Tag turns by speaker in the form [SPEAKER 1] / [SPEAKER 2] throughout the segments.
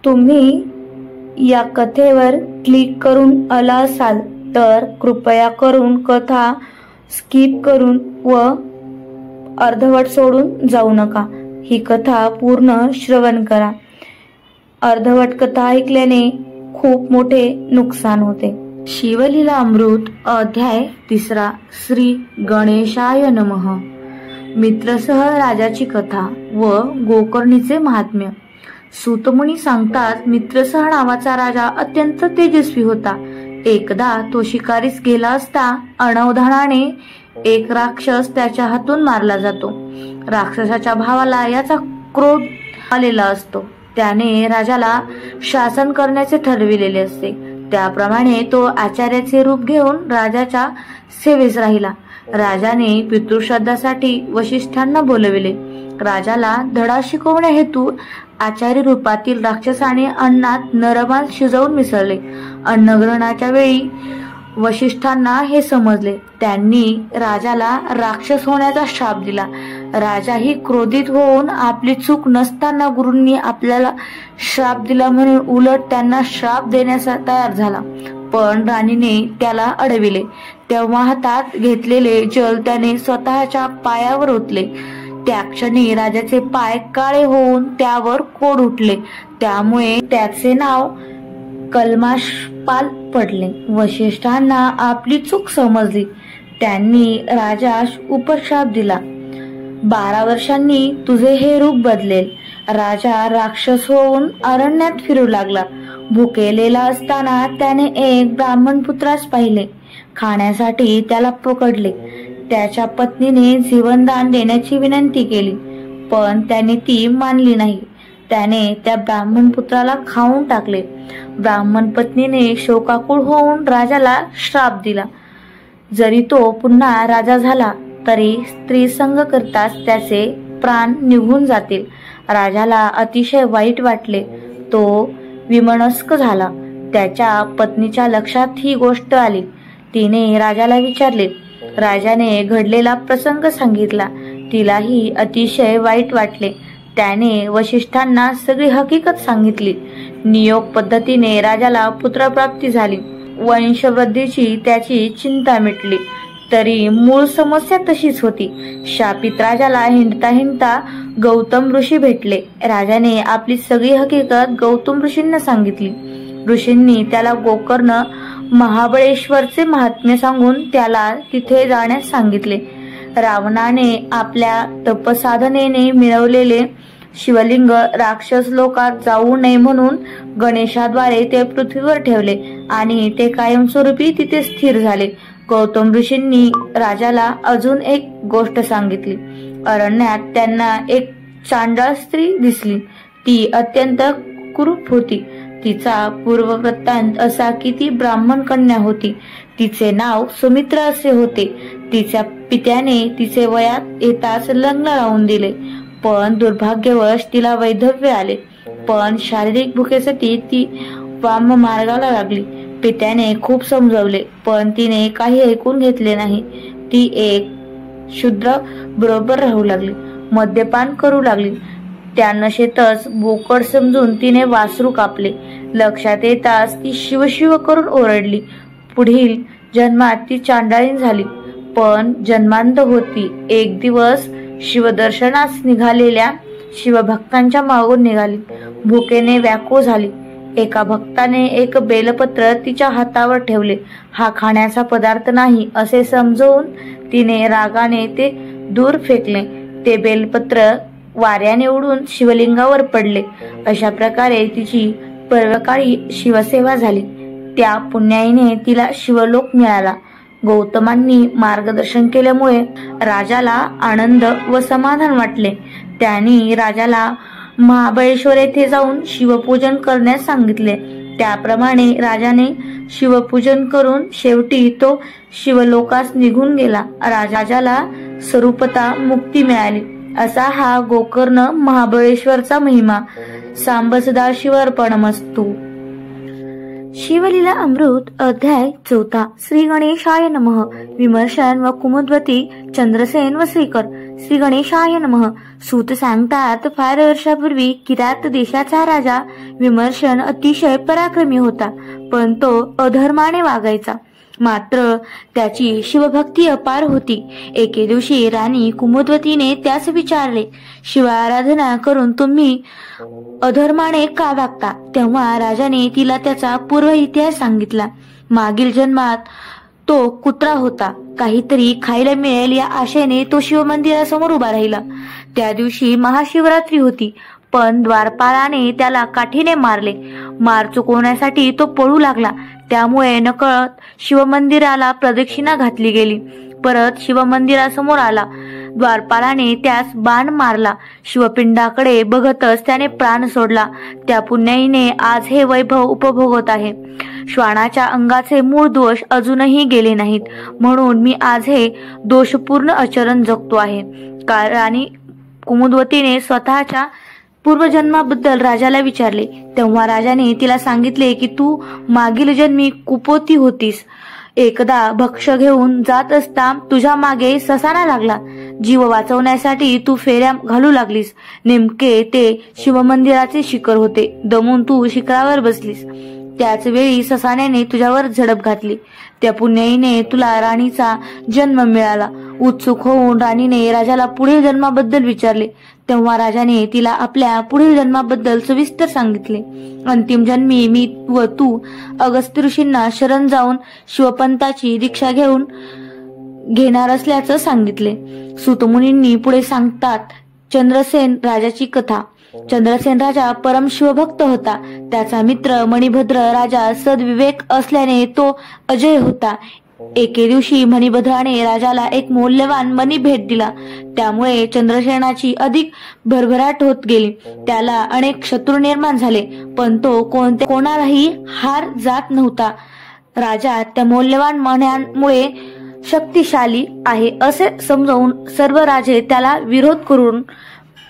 [SPEAKER 1] तुम्ही या कथेवर क्लिक करून आला असाल तर कृपया करून कथा स्किप करून व अर्धवट सोडून जाऊ नका। ही कथा पूर्ण श्रवण करा। अर्धवट कथा ऐकल्याने खूप मोठे नुकसान होते। शिवलीला अमृत अध्याय 3 श्री गणेशाय नमः। मित्रसह राजाची कथा व गोकर्णीचे महात्म्य। सूतमुनी सांगतात, मित्रसह नावाचा राजा अत्यंत तेजस्वी होता। एकदा तो शिकारीस गेला असता अनवधानाने एक राक्षस त्याच्या हातून मारला जातो। राक्षसाच्या भावाला याचा क्रोध आलेला असतो। त्याने राजाला शासन करण्याचे ठरविलेले असते। त्याप्रमाणे तो आचार्याचे रूप घेऊन राजाच्या सेवेस राहिला। राजाने पितृश्राद्धासाठी वशिष्ठांना बोलविले। राजाला धडा शिकवण्या हेतू आचार्य रूपातील राक्षसाने अन्नात नरमांस शिजवून मिसळले। अन्नग्रहणाच्या वेळी वशिष्ठांना हे समजले। त्यांनी राजाला राक्षस होण्याचा शाप दिला। राजाही क्रोधित होऊन आपली चूक नसताना गुरूंनी आपल्याला श्राप दिला म्हणून उलट त्यांना श्राप देण्यास तयार झाला। पण राणीने त्याला अडविले। तेव्हा हातात घेतलेले जल त्याने स्वतःच्या पायावर ओतले। त्या क्षणी राजाचे पाय काळे होऊन त्यावर कोड उठले। त्यामुळे त्याचे नाव कल्माशपाल पडले। वशिष्ठांना आपली चूक समजली। त्यांनी राजास उपशाप दिला, 12 वर्षांनी तुझे हे रूप बदलेल। राजा राक्षस होऊन अरण्यात फिरू लागला। भुकेलेला असताना त्याने एक ब्राह्मण पुत्रास पाहिले। खाण्यासाठी त्याला पकडले। त्याच्या पत्नीने जीवनदान देण्याची विनंती केली, पण त्याने ती मानली नाही। त्याने त्या ब्राह्मण पुत्राला खाऊन टाकले। ब्राह्मण पत्नीने शोकाकुळ होऊन राजाला श्राप दिला। जरी तो पुन्हा राजा झाला तरी स्त्री संग करताच त्याचे प्राण निघून जातील। राजाला अतिशय वाईट वाटले। तो विमनस्क झाला। त्याच्या पत्नीच्या लक्षात ही गोष्ट आली। तिने राजाला विचारले। राजाने घडलेला प्रसंग सांगितला। तिलाही अतिशय वाईट वाटले। त्याने वशिष्ठांना सगळी हकीकत सांगितली। नियोग पद्धतीने राजाला पुत्रप्राप्ती झाली। वंशवृद्धीची त्याची चिंता मिटली, तरी मूळ समस्या तशीच होती। शापित राजाला हिंडता हिंडता गौतम ऋषी भेटले। राजाने आपली सगळी हकीकत गौतम ऋषींना सांगितली। ऋषींनी त्याला गोकर्ण महाबळेश्वरचे महात्म्य सांगून त्याला तिथे जाण्यास सांगितले। रावणाने आपल्या तपसाधनेने मिळवलेले शिवलिंग राक्षस लोकात जाऊ नये म्हणून गणेशाद्वारे ते पृथ्वीवर ठेवले आणि ते कायमस्वरूपी तिथे स्थिर झाले। गौतम ऋषींनी राजाला अजून एक गोष्ट सांगितली। अरण्यात त्यांना एक चांडाळ स्त्री दिसली। ती अत्यंत कुरूप होती। तिचा पूर्ववृत्तांत असा की ती ब्राह्मण कन्या होती। तिचे नाव सुमित्रा असे होते। तिच्या पित्याने तिचे वयात येताच लग्न लावून दिले, पण दुर्भाग्यवश तिला वैधव्य आले। पण शारीरिक भुकेसाठी ती वाम मार्गाला लागली। पित्याने खूप समजवले, पण तिने काही ऐकून घेतले नाही। ती एक शूद्र बरोबर राहू लागली, मद्यपान करू लागली। त्या नशेतच बोकड समजून तिने वासरू कापले। लक्षात येताच ती शिवशिव करून ओरडली। पुढील जन्मात ती चांडाळीन झाली, पण जन्मांध होती। एक दिवस शिवदर्शनास निघालेल्या शिवभक्तांच्या मागून निघाली। भुकेने व्याकुळ झाली। एका भक्ताने एक बेलपत्र तिच्या हातावर ठेवले। हा खाण्याचा पदार्थ नाही असे समजवून तिने रागाने ते दूर फेकले। ते बेलपत्र वाऱ्याने उडून शिवलिंगावर पडले। अशा प्रकारे तिची पर्वकाळी शिवसेवा झाली। त्या पुण्याईने तिला शिवलोक मिळाला। गौतमांनी मार्गदर्शन केल्यामुळे राजाला आनंद व समाधान वाटले। त्यांनी राजाला महाबळेश्वर येथे जाऊन शिवपूजन करण्यास सांगितले। त्याप्रमाणे राजाने शिवपूजन करून शेवटी तो शिवलोकास निघून गेला। राजाला स्वरूपता मुक्ती मिळाली। असा हा गोकर्ण महाबळेश्वरचा महिमा। सांब सदाशिवार्पणमस्तु। शिवलीला अमृत अध्याय 4 श्री गणेशाय नमः। विमर्शन व कुमुद्वती चंद्रसेन व श्रीकर। श्री गणेशाय नमः। सूत सांगतात, फार वर्षापूर्वी किरात देशाचा राजा विमर्शन अतिशय पराक्रमी होता, पण तो अधर्माने वागायचा. मात्र त्याची शिवभक्ती अपार होती. एके दिवशी राणी कुमुद्वतीने त्यास विचारले, शिव आराधना करून तुम्ही अधर्माने का वागता? तेव्हा राजाने तिला त्याचा पूर्व इतिहास सांगितला. मागील जन्मात तो कुत्रा होता. काहीतरी खायला मिळेल या आशेने तो शिवमंदिरासमोर उभा राहिला. त्या दिवशी महाशिवरात्री होती, पण द्वारपालाने त्याला काठीने मारले. मार चुकवण्यासाठी तो पळू लागला. त्यामुळे नकळत शिवमंदिराला प्रदक्षिणा घातली गेली. परत शिवमंदिरासमोर आला. द्वारपालाने त्यास बाण मारला. शिवपिंडाकडे बघतच त्याने प्राण सोडला. त्या पुण्याईने आज हे वैभव उपभोगत आहे. श्वानाच्या अंगाचे मूळ दोष अजूनही गेले नाहीत, म्हणून मी आज हे दोषपूर्ण आचरण जगतो आहे. राणी कुमुद्वतीने स्वतःच्या पूर्वजन्माबद्दल राजाला विचारले. तेव्हा राजाने तिला सांगितले की तू मागील जन्मी कुपोती होतीस. एकदा भक्ष घेऊन जात असता तुझ्या मागे ससाना लागला. जीव वाचवण्यासाठी तू फेऱ्या घालू लागलीस. नेमके ते शिवमंदिराचे शिखर होते. दमून तू शिखरावर बसलीस. त्याच वेळी ससाण्याने तुझ्यावर झडप घातली. त्या पुण्याईने तुला राणीचा जन्म मिळाला. उत्सुक होऊन राणीने राजाला पुढील जन्माबद्दल विचारले. तेव्हा राजाने तिला आपल्या पुढील जन्माबद्दल सविस्तर सांगितले. अंतिम जन्मी मी व तू अगस्त्य ऋषींना शरण जाऊन शिवपंथाची दीक्षा घेणार असल्याचं सांगितले. सूतमुनींनी पुढे सांगतात, चंद्रसेन राजाची कथा. चंद्रसेन राजा परम शिवभक्त होता. त्याचा मित्र मणिभद्र राजा सद्विवेक असल्याने तो अजय होता. एके दिवशी मणिभद्राने राजाला एक मौल्यवान मणी भेट दिला. त्यामुळे चंद्रसेनाची अधिक भरभराट होत गेली. त्याला अनेक शत्रू निर्माण झाले, पण तो कोणालाही हार जात नव्हता. राजा त्या मौल्यवान मण्यांमुळे शक्तिशाली आहे असे समजून सर्व राजे त्याला विरोध करून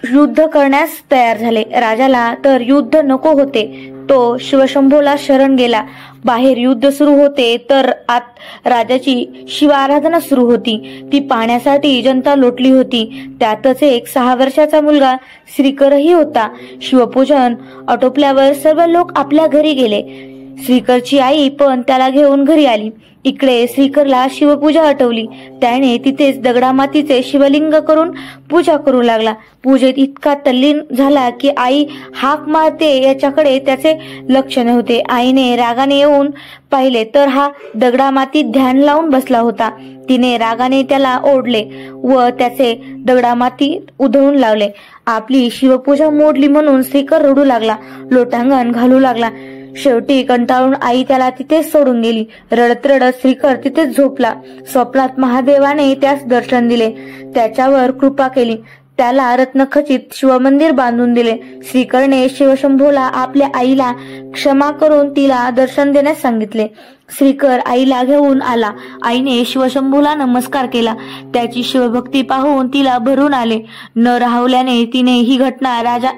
[SPEAKER 1] युद्ध करण्यास तयार झाले. राजाला तर युद्ध नको होते. तो शिवशंभूला शरण गेला. बाहेर युद्ध सुरू होते तर आत राजाची शिव आराधना सुरू होती. ती पाहण्यासाठी जनता लोटली होती. त्यातच एक 6 वर्षाचा मुलगा श्रीकरही होता. शिवपूजन आटोपल्यावर सर्व लोक आपल्या घरी गेले. श्रीकरची आई पण त्याला घेऊन घरी आली. इकडे श्रीकरला शिवपूजा आठवली. त्याने तिथेच दगडामातीचे शिवलिंग करून पूजा करू लागला. पूजेत इतका तल्लीन झाला की आई हाक मारते याच्याकडे त्याचे लक्ष नव्हते. आईने रागाने येऊन पाहिले तर हा दगडामातीत ध्यान लावून बसला होता. तिने रागाने त्याला ओढले व त्याचे दगडामातीत उधळून लावले. आपली शिवपूजा मोडली म्हणून श्रीकर रडू लागला. लोटांगण घालू लागला. शेवटी कंटाळून आई त्याला तिथेच सोडून गेली. रडत रडत श्रीकर तिथेच झोपला. स्वप्नात महादेवाने त्यास दर्शन दिले. त्याच्यावर कृपा केली. त्याला रत्नखचित शिवमंदिर बांधून दिले. श्रीकरने शिवशंभूला आपल्या आईला क्षमा करून तिला दर्शन देण्यास सांगितले. श्रीकर आईला घेऊन आला. आईने शिवशंभूला नमस्कार केला. त्याची शिवभक्ती पाहून तिला भरून आले. न राहवल्याने तिने ही घटना राजा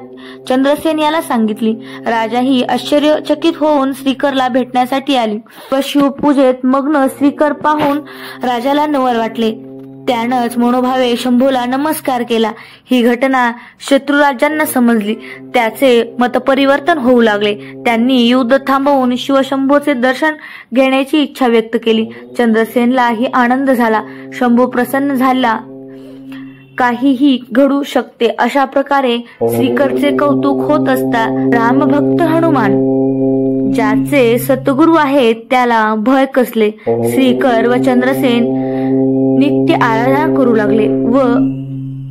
[SPEAKER 1] चंद्रसेन याला सांगितली. राजाही आश्चर्यचकित होऊन श्रीकरला भेटण्यासाठी आली व शिवपूजेत मग्न श्रीकर पाहून राजाला नवल वाटले. त्यानंच मनोभावे शंभूला नमस्कार केला. ही घटना शत्रुराजांना समजली. त्याचे मतपरिवर्तन होऊ लागले. त्यांनी युद्ध थांबवून शिवशंभूचे दर्शन घेण्याची इच्छा व्यक्त केली. चंद्रसेनलाही आनंद झाला. शंभू प्रसन्न झाला. काहीही घडू शकते अशा प्रकारे श्रीकरचे कौतुक होत असता रामभक्त हनुमान ज्याचे सद्गुरू आहेत त्याला भय कसले. श्रीकर व चंद्रसेन नित्य आराधना करू लागले व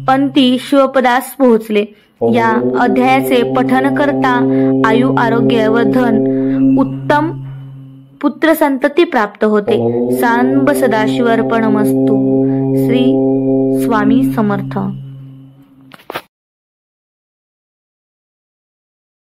[SPEAKER 1] पंथी शिवपदास पोहोचले. या अध्यायाचे पठन करता आयु आरोग्य व धन उत्तम पुत्र संतती प्राप्त होते. सांब सदाशिव अर्पणमस्तु. श्री स्वामी समर्थ.